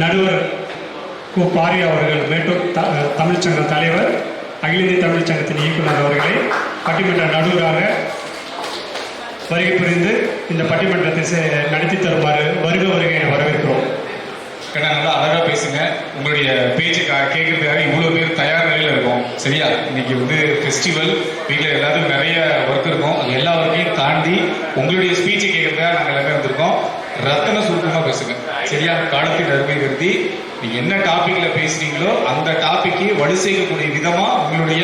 நடுவர் கு பாரி அவர்கள், மேட்டூர் தமிழ்ச்சங்க தலைவர், அகில இந்திய தமிழ் சங்கத்தின் இயக்குனர் அவர்களை பட்டிமன்ற நடுவராக வருகை புரிந்து இந்த பட்டிமன்றத்தை நடத்தி தருமாறு வருக என வரவேற்கிறோம். நல்லா அழகாக பேசுங்க. உங்களுடைய பேச்சு கேட்கறதுக்காக இவ்வளோ பேர் தயார் நிலையில் இருக்கும். சரியா? இன்னைக்கு ஃபெஸ்டிவல், வீட்டில் எல்லாத்துக்கும் நிறைய ஒர்க் இருக்கும். அது எல்லா ஒர்க்கையும் தாண்டி உங்களுடைய ஸ்பீச்சை கேட்கறதுக்காக நாங்கள் எல்லாமே வந்திருக்கோம். ரத்தன சுருக்கமாக பேசுங்க. சரியா? காலத்தின் அருமை கருதி நீங்கள் என்ன டாப்பிக்கில் பேசுறீங்களோ அந்த டாப்பிக்கு வலு சேர்க்கக்கூடிய விதமாக உங்களுடைய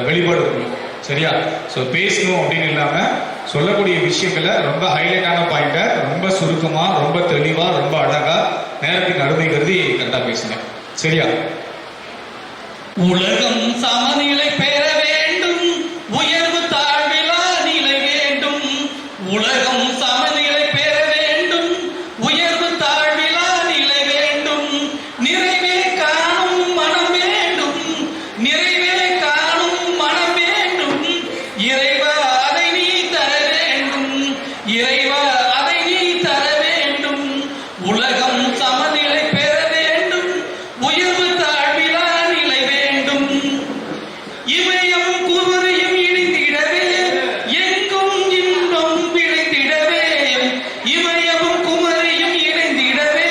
வெளிப்பாடு இருக்கணும். சரியா? ஸோ பேசணும் அப்படின்னு இல்லாமல் சொல்லக்கூடிய விஷயங்களை ரொம்ப ஹைலைட்டான பாயிண்ட்டை ரொம்ப சுருக்கமாக, ரொம்ப தெளிவாக, ரொம்ப அழகாக நேரத்துக்கு அருமை கருதி கரெக்டாக பேசுங்க. சரியா? உலகம் சமநிலை பெற வேண்டும், உயர்வு தாழ்விலா நிலை வேண்டும். உலகம் சமநிலை பெற வேண்டும், உயர்வு தாழ்விலா நிலை வேண்டும். நிறைவே காணும் மனம் வேண்டும், நிறைவே காணும் மனம் வேண்டும். இறைவா அதை நீ தர வேண்டும், இறைவா அதை நீ தர வேண்டும். உலகம் சமநிலை பெற வேண்டும், உயர்வு தாழ்விலா நிலை வேண்டும். இமயம் குமரியும் இணைந்திடவே, எங்கும் இன்பம் விளைந்திடவே. இமயமும் குமரியும் இணைந்திடவே,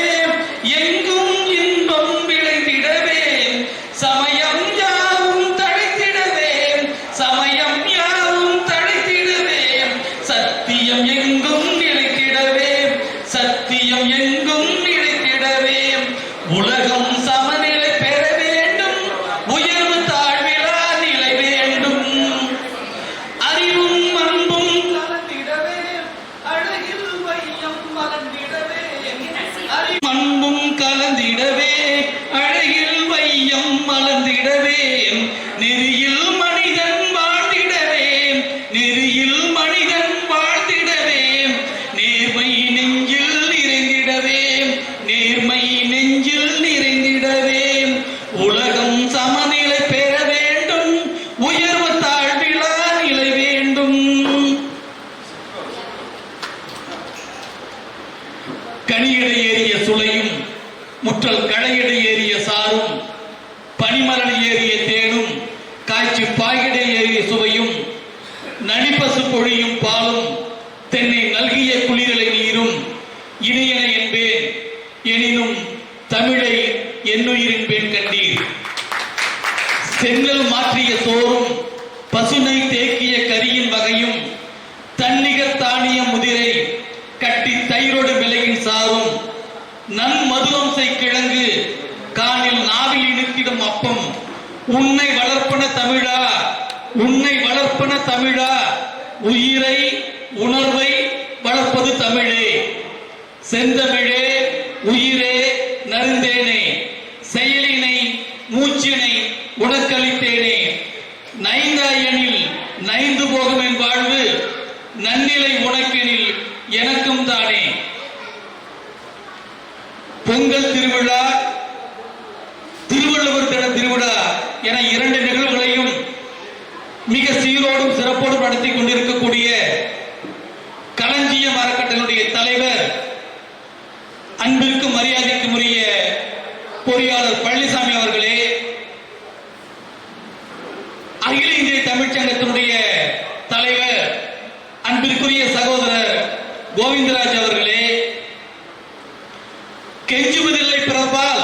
எங்கும் இன்பம் விளைந்திடவே. சமயம் யாவும் தழைத்திடவே, சமயம் யாவும் தழைத்திடவே. சத்தியம் எங்கும் நிலைத்திடவே, சத்தியம் எங்கும் நிலைத்திடவே. உலகம் சமநிலை பெற வேண்டும், உயர்வு தாழ்விலா நிலை வேண்டும். அறிவும் அன்பும் கலந்திடவே, அழகில் வையம் மலர்ந்திடவே. அன்பும் கலந்திடவே, அழகில் வையம் மலர்ந்திடவே. நெறியில் மனிதன் வாழ்ந்திடவே, நெறியில் மனிதன் வாழ்ந்திடவே. நேர்மை நெஞ்சில் நிறைந்திடவே, நேர்மை நெஞ்சில் நிறைந்திடவே. உலகம் சமநிலை பெற வேண்டும், உயர்வு தாழ்விலா நிலை வேண்டும். கனியிட ஏறிய சுளையும், முற்றல் கடையிட ஏறிய சாரும், பனிமலர் ஏறிய தேனும், காய்ச்சி பாய்கிட ஏறிய சுவையும், நனிப்பசு பொழியும் பாலும், தென்னை நல்கிய குளிரலை நீரும். இணையன என்பேன் எனினும் தமிழை என்னுயிரின்பேன் கண்டீர். செங்கல் மாற்றிய சோறும், பசுனை தேக்கிய கரியின் வகையும், தன்னிகர் தானிய முதிரை கட்டி தயிரோடு விலையின் சாரும், நன்மதுவம்சை கிழங்கு காணில் நாவில் இழுக்கிடும் அப்பம். உன்னை வளர்ப்பன தமிழா, உன்னை வளர்ப்பன தமிழா. உயிரை உணர்வை வளர்ப்பது தமிழே. செந்தமிழே உயிரே நருந்தேனே, செயலினை மூச்சினை உனக்களித்தேனே. நைந்தாயனில் நைந்து போகும் என் வாழ்வு, நன்னிலை உனக்கெனில் எனக்கும் தானே. பொங்கல் திருவிழா, திருவள்ளுவர் தின திருவிழா என இரண்டு நிகழ்வுகளையும் மிக சீரோடும் சிறப்போடும் நடத்தி கொண்டிருக்கக்கூடிய களஞ்சியம் அறக்கட்டளையுடைய தலைவர், அன்பிற்கும் மரியாதைக்கும் உரிய பொறியாளர் பழனிசாமி அவர்களே, அகில இந்திய தமிழ்ச்சங்கத்தினுடைய தலைவர் அன்பிற்குரிய சகோதரர் கோவிந்தராஜ் அவர்களே, கெஞ்சுவதில்லை பிறப்பால்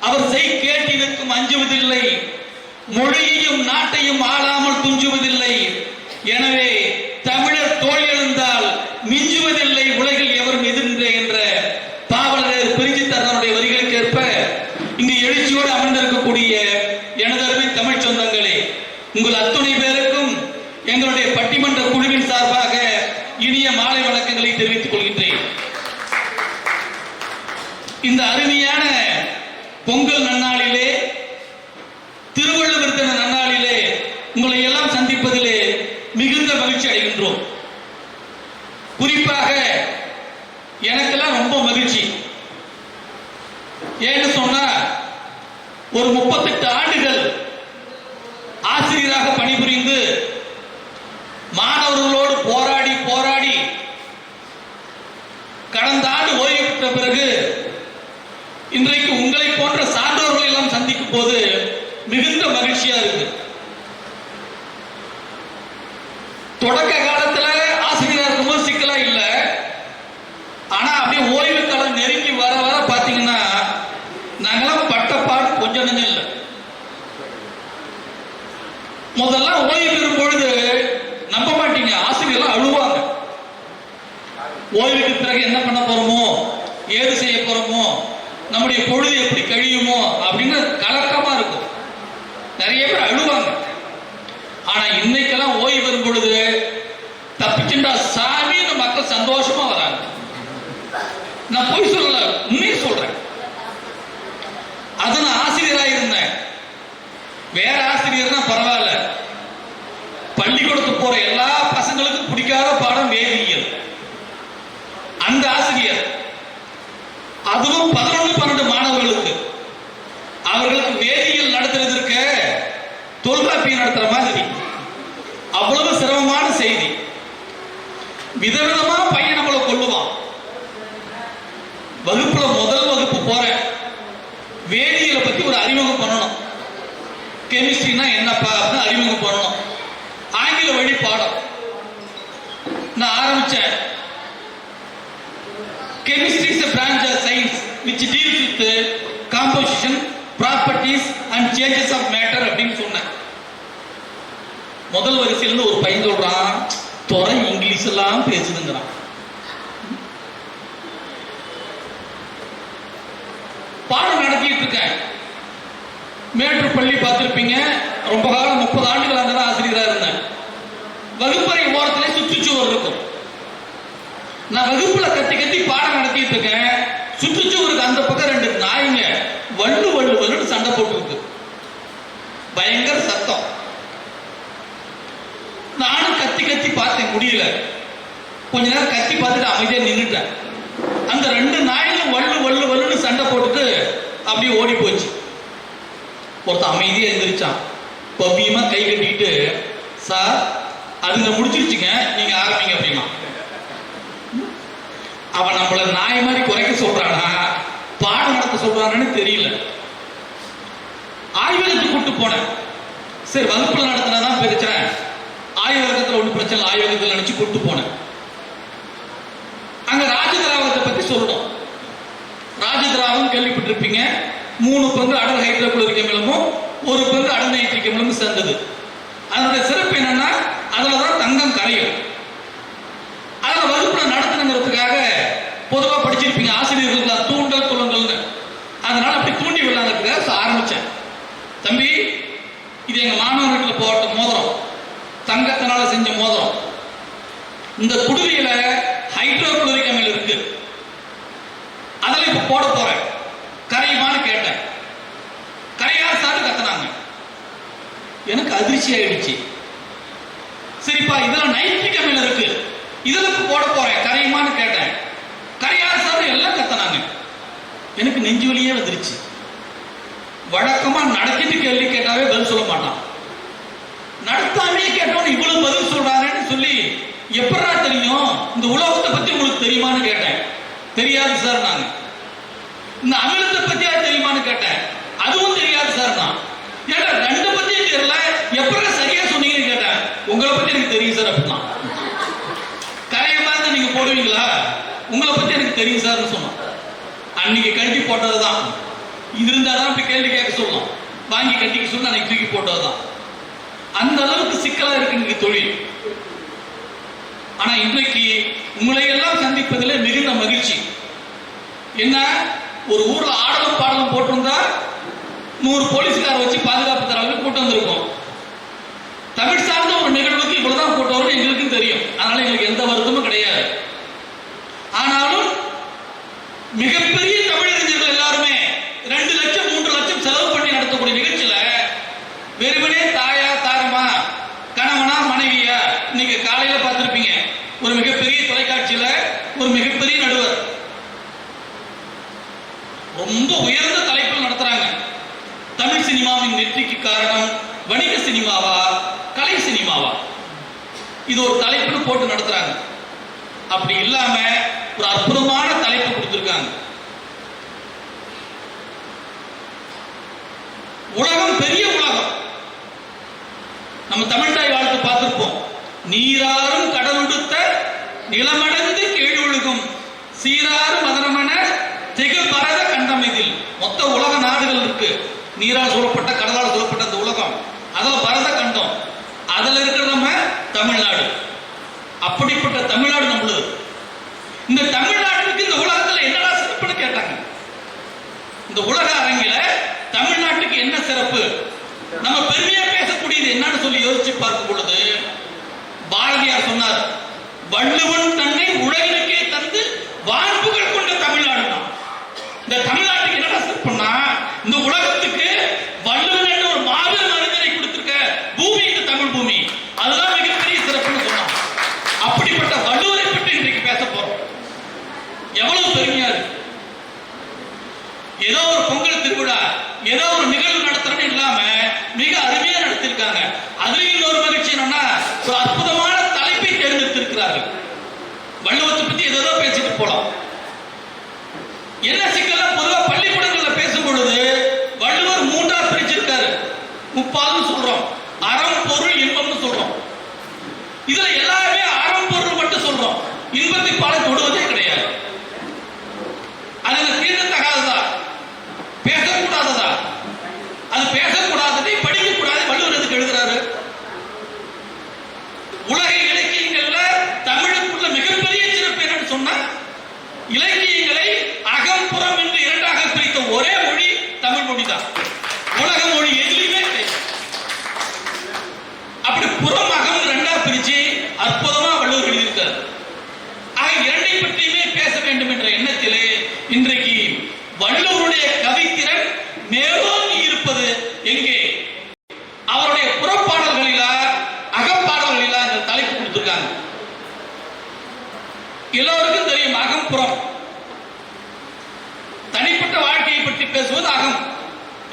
அவர் செய் கேட்டினுக்கும் அஞ்சுவதில்லை, மொழியையும் நாட்டையும் ஆளாமல் துஞ்சுவதில்லை. எனவே தமிழர் தோல் எழுந்தால் மிஞ்சுவதில்லை உலகில் எவரும் எதிர்ந்த என்ற பாவலர் பிரிஞ்சித்தரனுடைய வரிகளுக்கு ஏற்ப இங்கு எழுச்சியோடு அமர்ந்திருக்கக்கூடிய எனதருமை தமிழ் சொந்தங்களே, உங்கள் அத்துணை பேருக்கும் எங்களுடைய பட்டிமன்ற குழுவின் சார்பாக இனிய மாலை வணக்கங்களை தெரிவித்துக் கொள்கின்றேன். இந்த அருமையான பொங்கல் நன்னாளிலே, திருவள்ளுவர் தின நன்னாளிலே உங்களை எல்லாம் சந்திப்பதிலே மிகுந்த மகிழ்ச்சி அடைகின்றோம். குறிப்பாக எனக்கெல்லாம் ரொம்ப மகிழ்ச்சி. ஏன்னு சொன்னா, ஒரு 38 ஆண்டுகள் ஆசிரியராக பணிபுரிந்து மாணவர்களோடு போராடி போராடி கடந்த ஆண்டு ஓய்வு பெற்ற பிறகு இன்றைக்கு கொண்டிருக்கும் போது மிகுந்த மகிழ்ச்சியா இருக்கு. தொடக்க காலத்துல ஆசிரியரா இருக்கும்போது சிக்கலா இல்ல. ஆனா அப்படியே ஓய்வு காலம் நெருங்கி வர வர பாத்தீங்கன்னா நாங்கெல்லாம் பட்டப்பாடு கொஞ்சம் நெஞ்சம் இல்லை. முதல்ல ஓய்வு பெறும் பொழுது நம்ப மாட்டீங்க, ஆசிரியர்லாம் அழுவாங்க. ஓய்வுக்கு பிறகு என்ன பண்ண போறோமோ, ஏது செய்ய போறோமோ, நம்முடைய பொழுது எப்படி கழியுமோ அப்படின்னு கலக்கமா இருக்கும். நிறைய பேர் அழுவாங்க. ஆனா இன்னைக்கெல்லாம் ஓய்வு பெறும் பொழுது தப்பிச்சுண்டா சாமின்னு மக்கள் சந்தோஷமா வராங்க. நான் போய் சொல்லல, உண்மையை சொல்றேன். அது நான் ஆசிரியரா இருந்தேன். வேற ஆசிரியர்னா பரவாயில்ல. பள்ளிக்கூடத்துக்கு போற எல்லா பசங்களுக்கும் பிடிக்காத பாடம் வேதியியல். அந்த ஆசிரியர் அதுவும் 11-12 மாணவர்களுக்கு, அவர்களுக்கு வேதியியல் நடத்துறதுக்கு தொல்காப்பியம் நடத்துற மாதிரி அவ்வளவு சிரமமான செய்தி. விதவிதமா பையன் நம்மளை கொள்ளுவான். வகுப்புல முதல் வகுப்பு போறேன், வேதியியலை பத்தி ஒரு அறிமுகம் பண்ணணும். கெமிஸ்ட்ரினா என்னப்பா அப்படின்னு அறிமுகம் பண்ணணும். ஆங்கில வழி பாடம் நான் ஆரம்பிச்சேன். Chemistry is a branch of science which deals with composition, properties and changes of matter அப்படின்னு சொன்னேன். முதல் வரிசையில ஒரு பையன் சொல்றான், துறை இங்கிலீஷ் எல்லாம் பேசுதுங்கிறான். பாடம் நடத்திட்டு இருக்கேன். மேட்டூர் பள்ளி பார்த்திருப்பீங்க. ரொம்ப காலம் 30 ஆண்டுகள் அங்கதான் ஆசிரியரா இருந்தேன். வகுப்பறை ஓரத்திலே சுற்றுச்சுவர் இருக்கும். நான் வகுப்புல கத்தி கத்தி பாடம் நடத்திட்டு இருக்கேன். சுற்றுச்சுவருக்கு அந்த பக்கம் 2 நாய்ங்க வள்ளு வள்ளு வள்ளுன்னு சண்டை போட்டு இருக்கு. பயங்கர சத்தம். நானும் கத்தி கத்தி பார்த்தேன், முடியல. கொஞ்ச நேரம் கத்தி பார்த்துட்டு அமைதியா நின்றுட்டேன். அந்த 2 நாய்களும் வள்ளு வள்ளு வள்ளுன்னு சண்டை போட்டுட்டு அப்படியே ஓடி போச்சு. ஒருத்தன் அமைதியா எந்திரிச்சான், பவ்யமா கை கட்டிக்கிட்டு, சார் அதுங்க முடிச்சிருச்சுங்க, நீங்க ஆரம்பிங்க அப்படின்னா. அவன் நம்மள நாய் மாதிரி குறைக்க சொல்றானா பாடம் நடத்த சொல்றான்னு தெரியல. ஆய்வகத்துக்கு கூட்டு போனேன். சரி வகுப்புல நடத்தினாதான் பிரச்சனை, ஆய்வகத்துல ஒண்ணு பிரச்சனை, ஆய்வகத்துல நினைச்சு கூட்டு போனேன். அங்க ராஜதிராவத்தை பத்தி சொல்லணும். ராஜதிராவம் கேள்விப்பட்டிருப்பீங்க. 3 பங்கு அடர் ஹைட்ரோகுளோரிக் அமிலமும் 1 பங்கு அடர் நைட்ரிக் அமிலமும் சேர்ந்தது. அதனுடைய சிறப்பு என்னன்னா அதுலதான் தங்கம் கரையும். அதுல வகுப்புல நடத்தணுங்கிறதுக்காக பொதுவா படிச்சிருப்பீங்க ஆசிரியர்கள் தூண்டல் துளங்கல்னு. அதனால அப்படி தூண்டி விடலாங்கிறதுக்காக ஆரம்பிச்சேன். தம்பி, இது எங்க மாணவர்களுக்கு போட்ட மோதிரம், தங்கத்தினால செஞ்ச மோதிரம். இந்த குடுவையில ஹைட்ரோகுளோரிக் அமிலம் இருக்கு, அதில் இப்ப போட போறேன், கரையுமான்னு கேட்டேன். கரையா சார் கத்துனாங்க. எனக்கு அதிர்ச்சி ஆயிடுச்சு. சரிப்பா இதுல நைட்ரிக் அமிலம் இருக்கு, இதுல போட போறேன், கரையுமான்னு கேட்டேன். கரையா சார் எல்லாம் கத்துனாங்க. எனக்கு நெஞ்சு வலியே வந்துருச்சு. வழக்கமா நடத்திட்டு கேள்வி கேட்டாவே பதில் சொல்ல மாட்டான். நடத்தாமே கேட்டோன்னு இவ்வளவு பதில் சொல்றாங்கன்னு சொல்லி எப்படா தெரியும், இந்த உலகத்தை பத்தி உங்களுக்கு தெரியுமான்னு கேட்டேன். தெரியாது சார் நாங்க. இந்த அமிலத்தை பத்தியா தெரியுமான்னு கேட்டேன். அதுவும் தெரியாது சார் நான். ஏன்னா 2 பத்தியும் தெரியல, எப்படா சரியா சொன்னீங்கன்னு கேட்டேன். உங்களை பத்தி எனக்கு தெரியும் சார் அப்படின்னா. கரையமா இருந்தா நீங்க போடுவீங்களா, உங்களை பத்தி எனக்கு தெரியும் சார்னு சொன்னோம். அன்னைக்கு கட்டி போட்டதுதான். இது இருந்தாதான் இப்ப கேள்வி கேட்க சொல்லலாம், வாங்கி கட்டிக்க சொல்லி அன்னைக்கு தூக்கி போட்டதுதான். அந்த அளவுக்கு சிக்கலா இருக்கு இன்னைக்கு தொழில். ஆனா இன்றைக்கு உங்களை எல்லாம் சந்திப்பதில் மிகுந்த மகிழ்ச்சி. என்ன, ஒரு ஊர்ல ஆடலும் பாடலும் போட்டிருந்தா 100 போலீஸ்கார வச்சு பாதுகாப்பு தர அளவுக்கு கூட்டம் வந்திருக்கும். தமிழ் சார்ந்த ஒரு நிகழ்வுக்கு இவ்வளவுதான் கூட்டம் வரும் எங்களுக்கும் தெரியும். அதனால எங்களுக்கு எந்த வருத்தமும் கிடையாது. ஆனாலும் மிகப்பெரிய தமிழறிஞர்கள் எல்லாருமே 2 லட்சம் 3 லட்சம் செலவு பண்ணி நடத்தக்கூடிய நிகழ்ச்சியில வெறுமனே தாயா தாரமா கணவனா மனைவியா, இன்னைக்கு காலையில பார்த்திருப்பீங்க ஒரு மிகப்பெரிய தொலைக்காட்சியில ஒரு மிகப்பெரிய நடுவர் ரொம்ப உயர்ந்த தலைப்பில் நடத்துறாங்க. தமிழ் சினிமாவின் வெற்றிக்கு காரணம் வணிக சினிமாவா கலை சினிமாவா, இது ஒரு தலைப்புன்னு போட்டு நடத்துறாங்க. அப்படி இல்லாம ஒரு அற்புதமான தலைப்பு கொடுத்திருக்காங்க. உலகம் பெரிய உலகம். நம்ம தமிழ்தாய் வாழ்த்து பார்த்திருப்போம். நீராறும் கடலுடுத்த நிலமடந்து கீழொழுகும் சீராறும் மதனமன திகழ் பரத கண்டம். இதில் மொத்த உலக நாடுகள் இருக்கு. நீரால் சூழப்பட்ட கடலால் சூழப்பட்ட அந்த உலகம், அதுல பரத கண்டம், அதுல இருக்கிற நம்ம தமிழ்நாடு. அப்படிப்பட்ட தமிழ்நாடு நம்மளுது. இந்த தமிழ்நாட்டுக்கு இந்த உலகத்துல என்னடா சிறப்புன்னு கேட்டாங்க. இந்த உலக அரங்கில தமிழ்நாட்டுக்கு என்ன சிறப்பு, நம்ம பெருமையா பேசக்கூடியது என்னன்னு சொல்லி யோசிச்சு பார்க்கும் பொழுது பாரதியார் சொன்னார், வள்ளுவன் தன்னை உலகிற்கே தந்து வான்புகள் கொண்ட தமிழ்நாடு தான். இந்த தமிழ்நாட்டுக்கு என்னடா சிறப்புன்னா, இந்த உலகத்துக்கு வள்ளுவன் என்ற ஒரு மாபெரும் அறிஞரை கொடுத்திருக்க பூமி இந்த தமிழ் பூமி, அதுதான் மிகப்பெரிய சிறப்புன்னு சொன்னான். அப்படிப்பட்ட வள்ளுவரை பற்றி இன்றைக்கு பேச போறோம். எவ்வளவு பெருமையா இருக்கு. ஏதோ ஒரு பொங்கல் திருவிழா, ஏதோ ஒரு நிகழ்வு நடத்துறன்னு இல்லாம மிக அருமையா நடத்திருக்காங்க. அதுலயும் இன்னொரு மகிழ்ச்சி என்னன்னா, ஒரு அற்புதமான தலைப்பை தேர்ந்தெடுத்திருக்கிறார்கள். வள்ளுவத்தை பத்தி ஏதோ பேசிட்டு போலாம். என்ன சிக்கலா, பொதுவா பள்ளிக்கூடங்கள்ல பேசும் பொழுது வள்ளுவர் மூன்றா பிரிச்சிருக்காரு. முப்பால்னு சொல்றோம், அறம் பொருள் இன்பம்னு சொல்றோம். இதுல எல்லாருமே அறம் பொருள் மட்டும் சொல்றோம், இன்பத்தை பாட தொடுவதே கிடையாது. அதுல தீர்ந்ததகாததா, பேசக்கூடாததா, அது பேசக்கூடாததை படிக்கக்கூடாது. வள்ளுவர் எதுக்கு எழுதுறாரு? உலக இலக்கியங்கள்ல தமிழுக்குள்ள மிகப்பெரிய சிறப்பு என்னன்னு சொன்னா, இலக்கியங்களை அகம் புறம் என்று இரண்டாக பிரித்த ஒரே மொழி தமிழ் மொழி தான். உலக மொழி எதுலையுமே கிடையாது. அப்படி புறம் அகம் இரண்டா பிரிச்சு அற்புதமா வள்ளுவர் எழுதியிருக்கார். ஆக இரண்டை பற்றியுமே பேச வேண்டும் என்ற எண்ணத்திலே இன்றைக்கு வள்ளுவருடைய கவித்திறன் மேலோங்கி இருப்பது எங்கே? அவருடைய புறப்பாடல்களிலா அகப்பாடல்களிலா இந்த தலைப்பு கொடுத்திருக்காங்க. எல்லோருக்கும் தெரியும் அகம் புறம். தனிப்பட்ட வாழ்க்கையை பற்றி பேசுவது அகம்,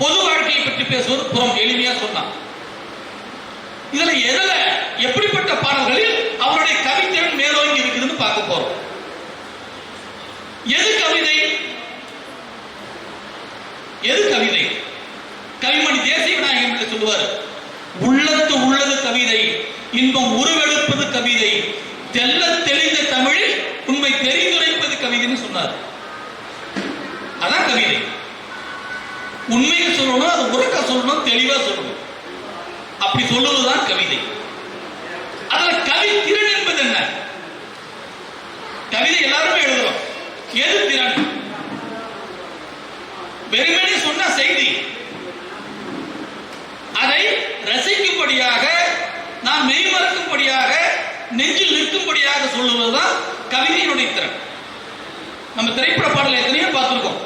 பொது வாழ்க்கையை பற்றி பேசுவது புறம். எளிமையா சொன்னான். இதுல எதுல எப்படிப்பட்ட பாடல்களில் அவருடைய கவித்திறன் மேலோங்கி இருக்குதுன்னு பார்க்க போறோம். எது கவிதை, எது கவிதை? கவிமணி தேசிய விநாயகம் சொல்லுவார், உள்ளத்து உள்ளது கவிதை, இன்பம் உருவெடுப்பது கவிதை, தெல்ல தெளிந்த தமிழில் உண்மை தெரிந்துரைப்பது கவிதைன்னு சொன்னார். அதான் கவிதை. உண்மையை சொல்லணும், அது உறக்க சொல்லணும், தெளிவா சொல்லணும். அப்படி சொல்லுவதுதான் கவிதை. அதுல கவித்திறன் என்பது என்ன? கவிதை எல்லாருமே எழுதுறோம். எது திறன்? வெறுமனே சொன்ன செய்தி, அதை ரசிக்கும்படியாக, நாம் மெய்மறக்கும்படியாக, நெஞ்சில் நிற்கும்படியாக சொல்லுவதுதான் கவிதையினுடைய திறன். நம்ம திரைப்பட பாடல் எத்தனையோ பார்த்திருக்கோம்,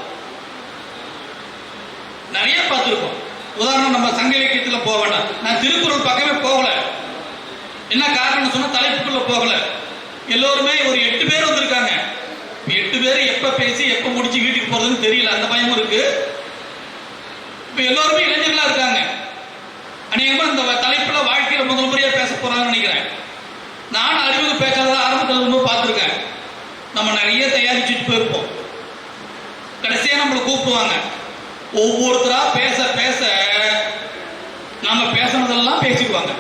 நிறைய பார்த்திருக்கோம். உதாரணம், நம்ம சங்க இலக்கியத்துல போக வேண்டாம். நான் திருக்குறள் பக்கமே போகல. என்ன காரணம் சொன்னா, தலைப்புக்குள்ள போகல. எல்லோருமே ஒரு 8 பேர் வந்திருக்காங்க. 8 பேர் எப்ப பேசி எப்ப முடிச்சு வீட்டுக்கு போறதுன்னு தெரியல, அந்த பயமும் இருக்கு. இப்ப எல்லோருமே இளைஞர்களா இருக்காங்க. அநேகமா இந்த தலைப்புல வாழ்க்கையில முதல் முறையா பேச போறாங்கன்னு நினைக்கிறேன். நான் அறிமுக பேச்சாளர் ஆரம்பத்தில் இருக்கும்போது பார்த்திருக்கேன். நம்ம நிறைய தயாரிச்சுட்டு போயிருப்போம். கடைசியா நம்மளை கூப்பிடுவாங்க. ஒவ்வொருத்தரா பேச பேச நம்ம பேசுனதெல்லாம் பேசிக்குவாங்க.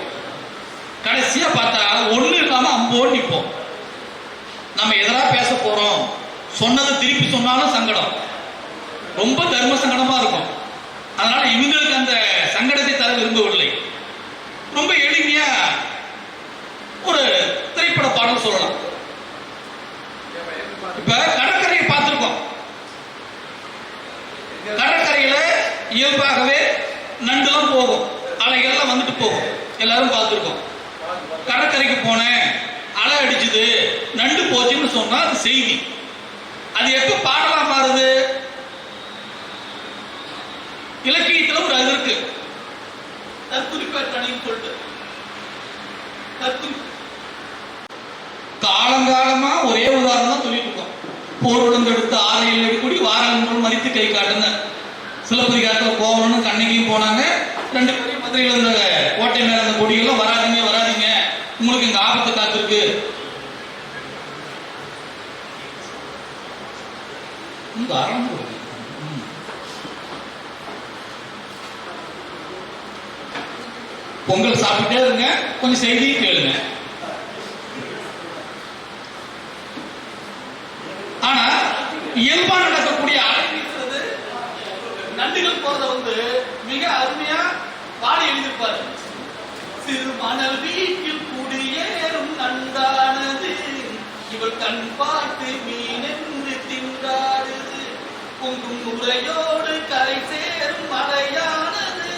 கடைசியா பார்த்தா ஒண்ணு இல்லாம அம்போன்னு நிற்போம். நம்ம எதனா பேச போறோம், சொன்னதை திருப்பி சொன்னாலும் சங்கடம், ரொம்ப தர்ம சங்கடமா இருக்கும். அதனால இவங்களுக்கு அந்த சங்கடத்தை தர விரும்பவில்லை. ரொம்ப எளிமையா ஒரு திரைப்பட பாடல் சொல்லலாம். இப்ப கடற்கரையை பார்த்திருக்கோம். கடற்கரையில இயல்பாகவே நண்டுலாம் போகும், அலைகள்லாம் வந்துட்டு போகும், எல்லாரும் பார்த்திருக்கோம். கடற்கரைக்கு போனேன், அலை அடிச்சுது, நண்டு போச்சுன்னு சொன்னா அது செய்தி. அது எப்ப பாடலா மாறுது? இலக்கியத்துல ஒரு அது இருக்கு, தற்குறிப்பணின்னு சொல்லிட்டு. காலங்காலமா ஒரே உதாரணம் தான் சொல்லிட்டு இருக்கோம். போர் ஒழுங்கெடுத்து 6 எடுக்கூடி வாரம் மறித்து கை காட்டுங்க. சிலப்பதிகாரத்தில் போகணும்னு கண்ணகியும் போனாங்க. 2 பேரும் மதுரையில் இருந்த கோட்டை மேல இருந்த கொடிகள்லாம் வராதிங்க வராதிங்க, உங்களுக்கு இங்க ஆபத்து காத்திருக்கு. பொங்கல் சாப்பிட்டே இருங்க, கொஞ்சம் செய்தியும் கேளுங்க. ஆனா இயல்பா நடக்கக்கூடிய அலை வீசுறது, நண்டுகள் போறத வந்து மிக அருமையா பாடி எழுதியிருப்பாரு. சிறு மணல் வீட்டில் குடியேறும் நண்டானது, இவள் கண் பார்த்து மீனென்று திண்டாடுது, பொங்கும் முறையோடு கரை சேரும் மலையானது,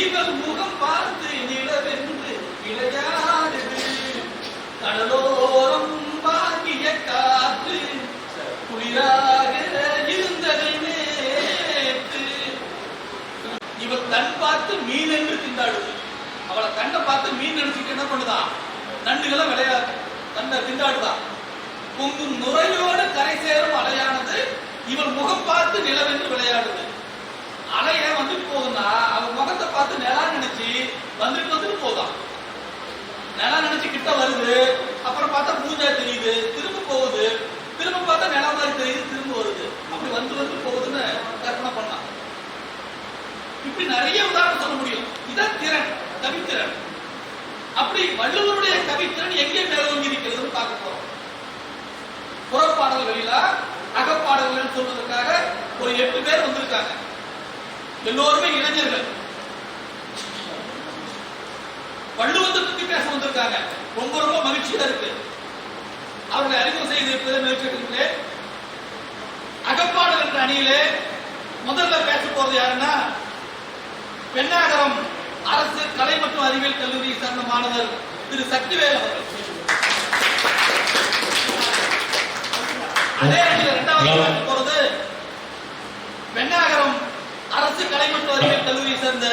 இவள் முகம் பார்த்து நிலவென்று விளையாடுது, கடலோரம் வாங்கிய காற்று குளிராக இருந்ததை நேற்று, இவள் கண் பார்த்து மீன் என்று திண்டாடுது. அவளை கண்ணை பார்த்து மீன் நினைச்சுட்டு என்ன பண்ணுதான், நண்டுகளை விளையாடு கண்ணை திண்டாடுதான். பொங்கும் நுரையோடு கரை சேரும் அலையானது, இவள் முகம் பார்த்து நிலவென்று விளையாடுது. அலைய வந்துட்டு போகுதுன்னா அவன் முகத்தை பார்த்து நிலா நினைச்சு வந்துட்டு போதான். நிலா நினைச்சு கிட்ட வருது, அப்புறம் பார்த்தா பூஜா தெரியுது, திரும்ப போகுது, திரும்ப பார்த்தா நிலா மாதிரி தெரியுது, திரும்ப வருது. அப்படி வந்து போகுதுன்னு கற்பனை பண்ணலாம். இப்படி நிறைய உதாரணம் சொல்ல முடியும். இதான் திறன், கவித்திறன். அப்படி வள்ளுவருடைய கவித்திறன் எங்கே மேலோங்கி இருக்கிறதுன்னு பார்க்க போறோம். புறப்பாடல்களில அகப்பாடல்கள் சொல்வதற்காக ஒரு 8 பேர் வந்திருக்காங்க. எல்லோருமே இளைஞர்கள். வள்ளுவத்தை பற்றி பேச வந்திருக்காங்க. ரொம்ப ரொம்ப மகிழ்ச்சியா இருக்கு. அவர்களை அறிமுகம் செய்து நிகழ்ச்சிகளே, அகப்பாடல் என்ற அணியிலே முதல்ல பேச போறது யாருன்னா, பெண்ணாகரம் அரசு கலை மற்றும் அறிவியல் கல்லூரியை சேர்ந்த மாணவர் திரு சக்திவேல் அவர்கள். அதே அணியில் 2வது பேச போறது பெண்ணாகரம் அரசு கலை மற்றும் அறிவியல் கல்லூரியை சேர்ந்த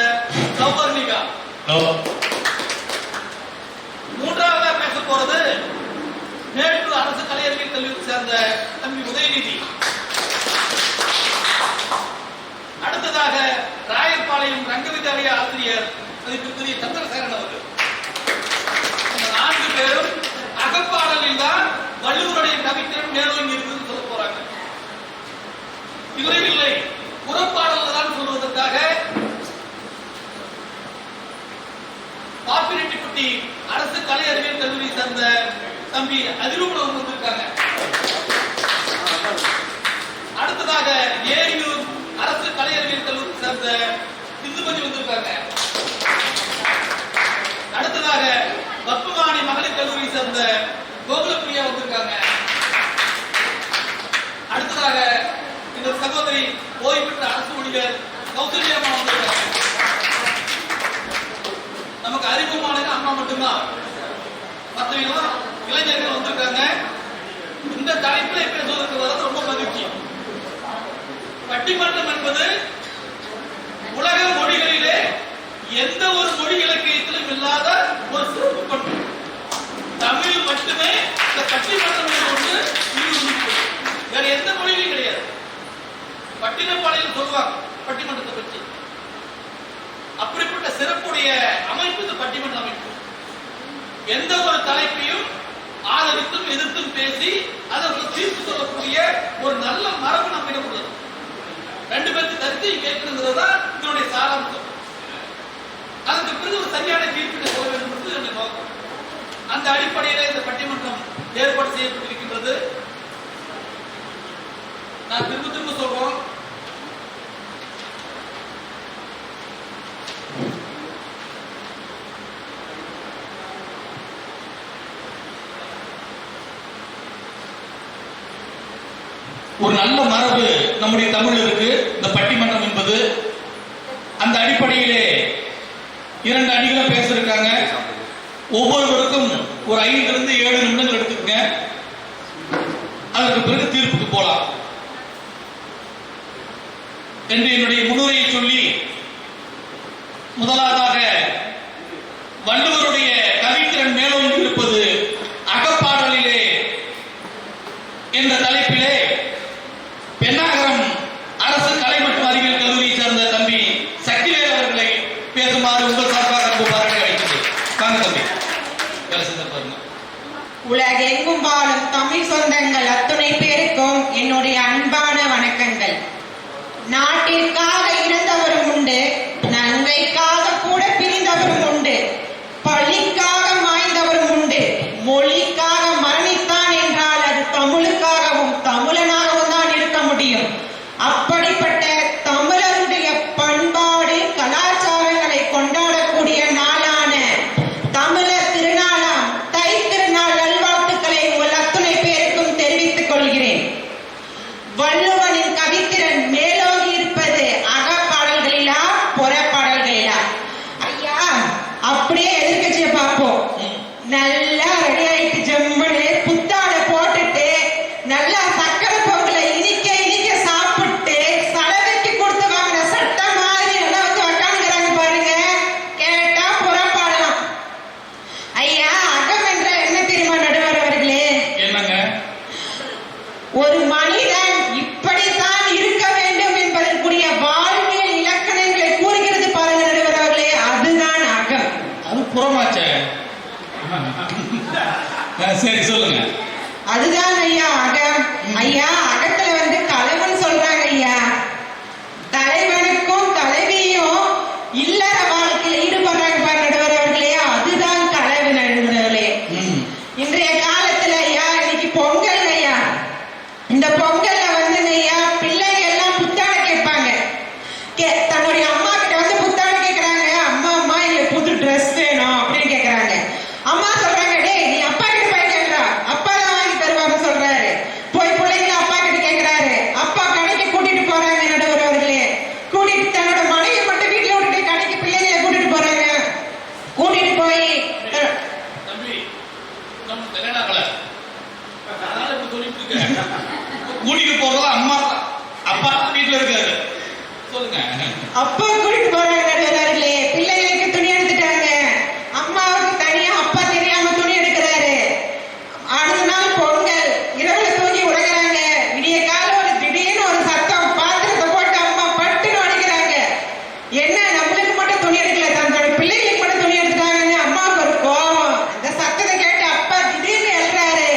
சௌபர்ணிகா. 3வது பேச போறது மேட்டூர் அரசு கலை அறிவியல் கல்லூரியை சேர்ந்த தம்பி உதயநிதி. அடுத்ததாக ராயர்பாளையம் ரங்கவித்யாலய ஆசிரியர் மதிப்பிற்குரிய சந்திரசேகரன் அவர்கள். இந்த 4 பேரும் அகப்பாடலில் தான் வள்ளுவருடைய கவித்திறன் மேலோங்கி இருக்குன்னு சொல்ல போறாங்க. இதுவே இல்லை, புறப்பாடல் தான் சொல்வதற்காக பாப்பிரெட்டிப்பட்டி அரசு கலை அறிவியல் கல்லூரியை சேர்ந்த தம்பி அதிரூபன் வந்திருக்காங்க. அடுத்ததாக ஏரியூர் அரசு கலை அறிவியல் கல்லூரி சேர்ந்த சிந்துமதி வந்திருக்காங்க. அடுத்ததாக பத்மவாணி மகளிர் கல்லூரி சேர்ந்த கோகுலப்பிரியா வந்திருக்காங்க. அடுத்ததாக இந்த சகோதரி ஓய்வு பெற்ற அரசு ஊழியர் கௌசல்யம்மா வந்திருக்காங்க. நமக்கு அறிமுகமானது அம்மா மட்டும்தான், மற்றவங்க இளைஞர்கள் வந்திருக்காங்க. இந்த தலைப்பில் பேசுவதற்கு வர ரொம்ப மகிழ்ச்சி. பட்டிமன்றம் என்பது உலக மொழிகளிலே எந்த ஒரு மொழி இலக்கியத்திலும் இல்லாத ஒரு சிறப்பு பண்பு. தமிழ் மட்டுமே இந்த பட்டிமன்றம் ஒன்று வேற எந்த மொழியிலும் கிடையாது. பட்டினப்பாளையில் சொல்லுவாங்க பட்டிமன்றத்தை பற்றி. அப்படிப்பட்ட சிறப்புடைய அமைப்பு இந்த பட்டிமன்ற அமைப்பு. எந்த ஒரு தலைப்பையும் ஆதரித்தும் எதிர்த்தும் பேசி அதற்கு தீர்ப்பு சொல்லக்கூடிய ஒரு நல்ல மரபு நம்மிடம் உள்ளது. 2 பேருக்கு கருத்தை கேட்கிறது தான் இதனுடைய சாராம்சம். அதற்கு பிறகு ஒரு சரியான தீர்ப்பினை சொல்ல வேண்டும் என்பது என்னுடைய நோக்கம். அந்த அடிப்படையில் இந்த பட்டிமன்றம் ஏற்பாடு செய்யப்பட்டிருக்கின்றது. நான் திரும்ப சொல்றோம், ஒரு நல்ல மரபு நம்முடைய தமிழ் இருக்கு இந்த பட்டிமன்றம் என்பது. அந்த அடிப்படையிலே 2 அணிகளும் பேசிருக்காங்க. ஒவ்வொருவருக்கும் ஒரு 5 to 7 நிமிடங்கள் எடுத்துக்கங்க. அதற்கு பிறகு தீர்ப்புக்கு போலாம் என்று என்னுடைய முன்னுரையை சொல்லி, முதலாவதாக வள்ளுவருடைய கவித்திறன் மேலோங்கி இருப்பது அகப்பாடலிலே என்ற தலைப்பிலே பெண்ணாகரம் அரசு கலை மற்றும் அறிவியல் கல்லூரியை சேர்ந்த தம்பி சக்திவேல் அவர்களை பேசுமாறு உங்கள் சார்பாக பாராட்டி அழைக்கிறேன். வாங்க தம்பி, வேலை செஞ்ச பாருங்க. உலகெங்கும் வாழும் தமிழ் சொந்தங்கள் அத்துணை பேருக்கும் என்னுடைய அன்பான வணக்கங்கள். நாட்டிற்காக இறந்தவரும் உண்டு, நன்மைக்காக கூட பிரிந்தவரும் உண்டு. ஒரு மனிதன் இப்படித்தான் இருக்க வேண்டும் என்பதற்குரிய வாழ்வியல் இலக்கணங்களை கூறுகிறது பாருங்க நடுவர் அவர்களே, அதுதான் அகம். அது புறமாச்சே. சரி சொல்லுங்க. அதுதான் ஐயா அகம். ஐயா அகத்துல வந்து கலவன் சொல்றாங்க ஐயா. தலைவனுக்கும் தலைவியும் இல்லற வாழ்க்கையில் ஈடுபடுறாங்க பாரு நடுவர் அவர்களே, அதுதான் கலவு நடுவர்களே. இன்றைய காலத்துல ஐயா இன்னைக்கு பொங்கல் ஐயா, இந்த பொங்கல்ல வந்து ஐயா பிள்ளைங்க எல்லாம் புத்தாடை கேட்பாங்க. தன்னுடைய அம்மா கிட்ட வந்து புத்தாடை கேட்கறாங்க. அம்மா அம்மா எங்களுக்கு புது ட்ரெஸ் வேணும் அப்படின்னு கேட்கறாங்க. அம்மா சொல்றாங்க, டேய் நீ அப்பா கிட்ட போய் கேட்கறா, அப்பா தான் வாங்கி தருவாங்க சொல்றாரு. போய் பிள்ளைங்க அப்பா கிட்ட கேட்கறாரு. அப்பா கடைக்கு கூட்டிட்டு போறாங்க நடுவர் அவர்களே. கூட்டிட்டு தன்னோட மனைவி மட்டும் வீட்டுல விட்டுட்டு கடைக்கு பிள்ளைங்களை கூட்டிட்டு போறாங்க. கூட்டிட்டு போய் தம்பி நம்ம கல்யாணம் ஆகல, அதனால இப்ப சொல்லிட்டு இருக்க. கூட்டிட்டு போறதா அம்மா அப்பா வீட்டுல இருக்காரு. சொல்லுங்க. அப்பா கூட்டிட்டு போறாங்க நடுவர் அவர்களே. பிள்ளைகளுக்கு துணி எடுத்துட்டாங்க. அம்மாவுக்கு தனியா அப்பா தெரியாம துணி எடுக்கிறாரு. அடுத்த நாள் பொங்கல், இரவுல தூங்கி உடைக்கிறாங்க. விடிய காலம் ஒரு திடீர்னு ஒரு சத்தம், பாத்திரத்தை போட்டு அம்மா பட்டுன்னு அடிக்கிறாங்க. என்ன நம்மளுக்கு மட்டும் துணி எடுக்கல, தன்னோட பிள்ளைகளுக்கு மட்டும் துணி எடுத்துட்டாங்கன்னு அம்மாவுக்கு ஒரு கோபம். அந்த சத்தத்தை கேட்டு அப்பா திடீர்னு எழுறாரு.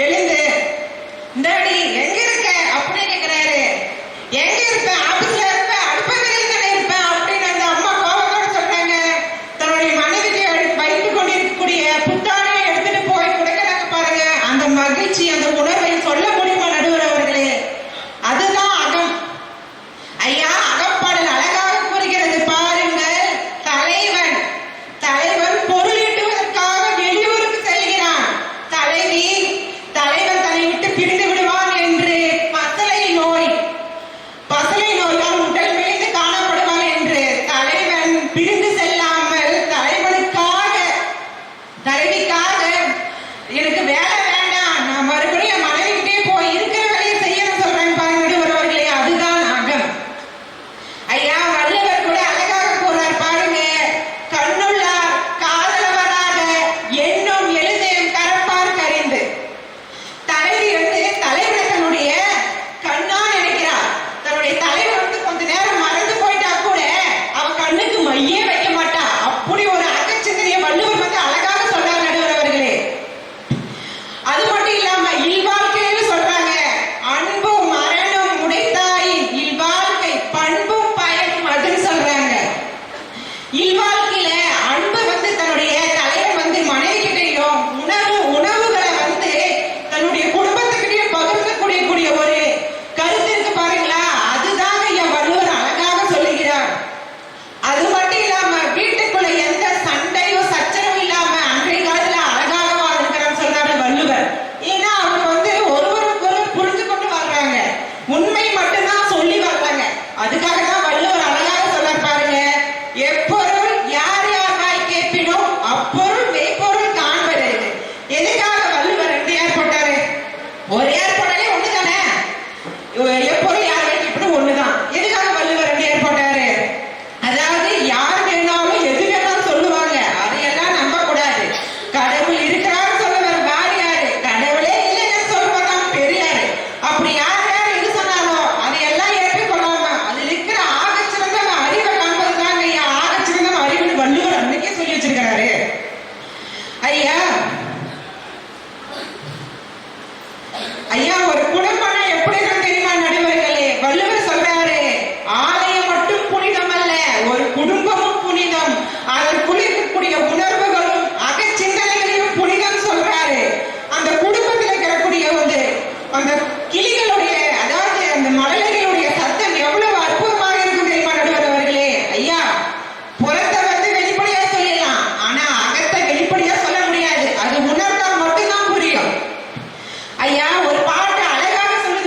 எழுந்து, இந்தாடி எங்க இருக்க அப்படின்னு கேக்குறாரு. எங்க இருப்பேன், ஆபீஸ்ல இருப்பேன், அடுப்பங்கரையில் தானே இருப்பேன் அப்படின்னு அந்த அம்மா கோபத்தோட சொல்றாங்க. தன்னுடைய மனைவிக்கு வைத்து கொண்டிருக்கக்கூடிய புத்தாடையை எடுத்துட்டு போய் கொடுக்கறாங்க பாருங்க. அந்த மகிழ்ச்சி, அந்த உணர்வை சொல்ல முடியுமா நடுவர் அவர்களே? அதுதான் அகம். ஐயா அகப்பாடல் அழகாக கூறுகிறது பாருங்கள். தலைவன் தலைவன் பொருள் ஈட்டுவதற்காக வெளியூருக்கு செல்கிறான். தலைவி தலைவன் தன்னை விட்டு பிரிந்து விடுவான் என்று பசலை நோயால் உடல் மெலிந்து காணப்படுவான் என்று தலைவன் பிரிந்து செல்லாமல் தலைவிக்காக எனக்கு வேலை வேண்டாம், நான் மறுபடியும் என் மனைவிட்டே போய் இருக்கிற வேலையை செய்யணும் சொல்றேன் பாருங்க நடுவர் அவர்களே, அதுதான் அகம். ஐயா வள்ளுவர் கூட அழகாக கூறார் பாருங்க. கண்ணுள்ளார் காதலவராக எண்ணும் எழுதேம் கரப்பார் கரிந்து. தலைவி வந்து தலைவனை தன்னுடைய கண்ணா நினைக்கிறார். தன்னுடைய தலைவர் வந்து கொஞ்ச நேரம் மறந்து போயிட்டா கூட அவ கண்ணுக்கு மையே வைக்க மாட்டா. அப்படி ஒரு அகச்சிந்தனையை வள்ளுவர் வந்து அழகாக சொல்றார் நடுவர் அவர்களே. அது மட்டும் இல்லாம இல்வாழ்க்கைன்னு சொல்றாங்க. அன்பும் அரணும் உடைத்தாயின் இல்வாழ்க்கை பண்பும் பயனும் அதுன்னு சொல்றாங்க. இல்வாழ்க்கையில அன்பு வந்து தன்னுடைய தலைவர் வந்து மனைவி கிட்டையும் உணவுகளை வந்து தன்னுடைய குடும்பத்துக்கிட்டையும் பகிர்ந்து கூடிய ஒரு கருத்து இருக்கு பாருங்களா, அதுதாங்க என் வள்ளுவர் அழகாக சொல்லுகிறார். அது மட்டும் இல்லாம வீட்டுக்குள்ள எந்த சண்டையும் சச்சரவும் இல்லாம அன்றைய காலத்துல அழகாக வாழ்கிறான்னு சொல்றாரு வள்ளுவர். ஏன்னா அவங்க வந்து ஒருவருக்கொருவர் புரிஞ்சு கொண்டு வாழ்றாங்க, உண்மை மட்டும்தான் சொல்லி வாழ்றாங்க. அதுக்காக தான் வள்ளுவர் அழகாக சொல்றார் பாருங்க. எப்பொருள் யார் யாராய் கேட்பினும் அப்பொருள் மெய்ப்பொருள் காண்பது. எதுக்காக வள்ளுவர் 2 ஏர் போட்டாரு? ஒரு ஏர் போட்டாலே ஒண்ணுதானே, எப்பொருள் யாராய் கேட்பினும் ஒண்ணுதான். எதுக்காக வள்ளுவர் 2 ஏர் போட்டாரு? அதாவது யார் வேணாலும் எது வேணாலும் சொல்லுவாங்க, அதையெல்லாம் நம்ப கூடாது. கடவுள் இருக்கிறாரு சொல்லுவார் வாரியாரு, கடவுளே இல்லைன்னு சொல்லுவாங்க பெரியாரு. அப்படி யார் யார் எது சொன்னாலும் அதையெல்லாம் ஏற்றுக்கொள்ளாம அதில் இருக்கிற ஆகச்சிறந்த அறிவை காண்பதுதாங்க ஐயா ஆகச்சிறந்த அறிவுன்னு வள்ளுவர் அன்னைக்கே சொல்லி வச்சிருக்கிறாரு. ஐயா ஐயா ஒரு குடும்பம் எப்படி தான் தெரியுமா நடுவர்களே? வள்ளுவர் சொல்றாரு, ஆலயம் மட்டும் புனிதம் அல்ல, ஒரு குடும்பமும் புனிதம். அதற்குள் இருக்கக்கூடிய உணர்வுகளும் அகச்சிந்தனைகளையும் புனிதம் சொல்றாரு. அந்த குடும்பத்தில் இருக்கக்கூடிய அந்த கிளிகளுடைய, அதாவது அந்த மழலைகளுடைய சத்தம் எவ்வளவு அற்புதமாக இருக்கும் தெரியுமா நடுவர் அவர்களே? ஐயா புறத்தை வந்து வெளிப்படையா சொல்லலாம், ஆனா அகத்தை வெளிப்படையா சொல்ல முடியாது. அது உணர்ந்தால் மட்டும்தான் புரியும். ஐயா ஒரு பாட்டு அழகாக சொல்லுவாங்க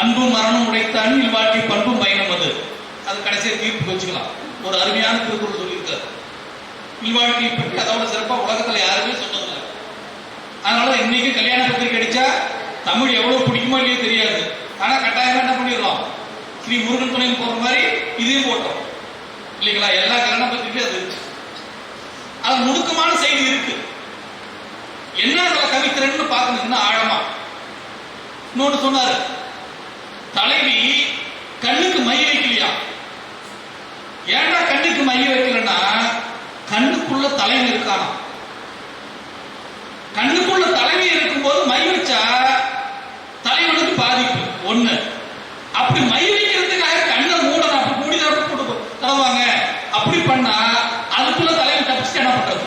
அன்பும் மரணம் உடைத்தான் இல்வாழ்க்கை பண்பும் பயணம் அது கடைசியாக தீர்ப்பு வச்சுக்கலாம். ஒரு அருமையான திருக்குறள் சொல்லியிருக்காரு. இல்வாழ்க்கையை பற்றி அதோட சிறப்பா உலகத்துல யாருமே சொன்னதில்லை. அதனால இன்னைக்கு கல்யாண பத்திரிக்கை அடிச்சா தமிழ் எவ்வளவு பிடிக்குமோ இல்லையோ தெரியாது. ஆனா கட்டாயமா என்ன பண்ணிடுறோம், ஸ்ரீ முருகன் துணைன்னு போற மாதிரி இதையும் போட்டோம் இல்லைங்களா? எல்லா கல்யாண பத்திரிக்கையும் அது இருக்கு. அது நுணுக்கமான செய்தி இருக்கு. என்ன அதுல கவித்திறன்னு பார்க்கணும் இன்னும் ஆழமா. இன்னொன்னு சொன்னாரு, தலைவி கண்ணுக்கு மை வைக்கலையா? ஏன்னா கண்ணுக்கு மை வைக்கலன்னா கண்ணுக்குள்ள தலைவி இருக்கானா? கண்ணுக்குள்ள தலைவி இருக்கும்போது மை வச்சா தலைவனுக்கு பாதிப்பு ஒண்ணு. அப்படி மை வைக்கிறதுக்காக கண்ணை மூடணும், அப்படி மூடிதான் போட்டு தருவாங்க. அப்படி பண்ணா அதுக்குள்ள தலைவி தப்பிச்சு என்ன பண்றது?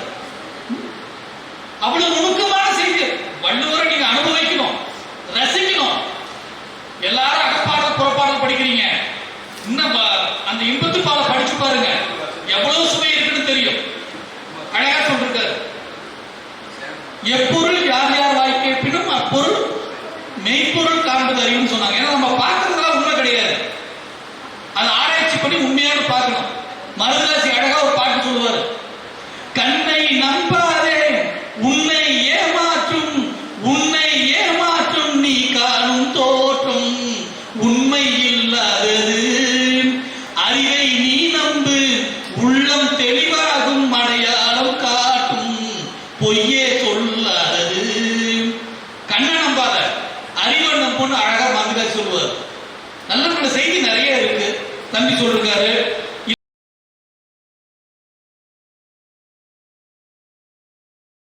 அவ்வளவு நுணுக்கமான செய்தி. வள்ளுவரை நீங்க அனுபவிக்கணும், ரசிக்கணும். எல்லாரும் அகப்பாடல் புறப்பாடல் படிக்கிறீங்க, இன்னும் அந்த இன்பத்து பாலை படிச்சு பாருங்க, எவ்வளவு சுவை இருக்குன்னு தெரியும். அழகா சொல்லிருக்காரு, எப்பொருள் யார் யார் வாய் கேட்பினும் அப்பொருள் மெய்ப்பொருள் காண்பது அறிவுன்னு சொன்னாங்க. ஏன்னா நம்ம பார்க்கறதுலாம் உண்மை கிடையாது, அது ஆராய்ச்சி பண்ணி உண்மையாக பார்க்கணும். மருதாசி அழகா ஒரு பாட்டு சொல்லுவாரு, கண்ணை நம்பாதே உன்னை ஏமாற்றும், உன்னை ஏமாற்றும் நீ காணும் தோற்றும் உண்மை இல்லாதது, அறிவை நீ நம்பு உள்ளம் தெளிவாகும் அடையாளம் காட்டும் பொய்யே சொல்லாதது. கண்ணை நம்பாத அறிவை நம்புன்னு அழகா மதுரை சொல்லுவார். நல்ல செய்தி நிறைய இருக்கு. தம்பி சொல்றாரு,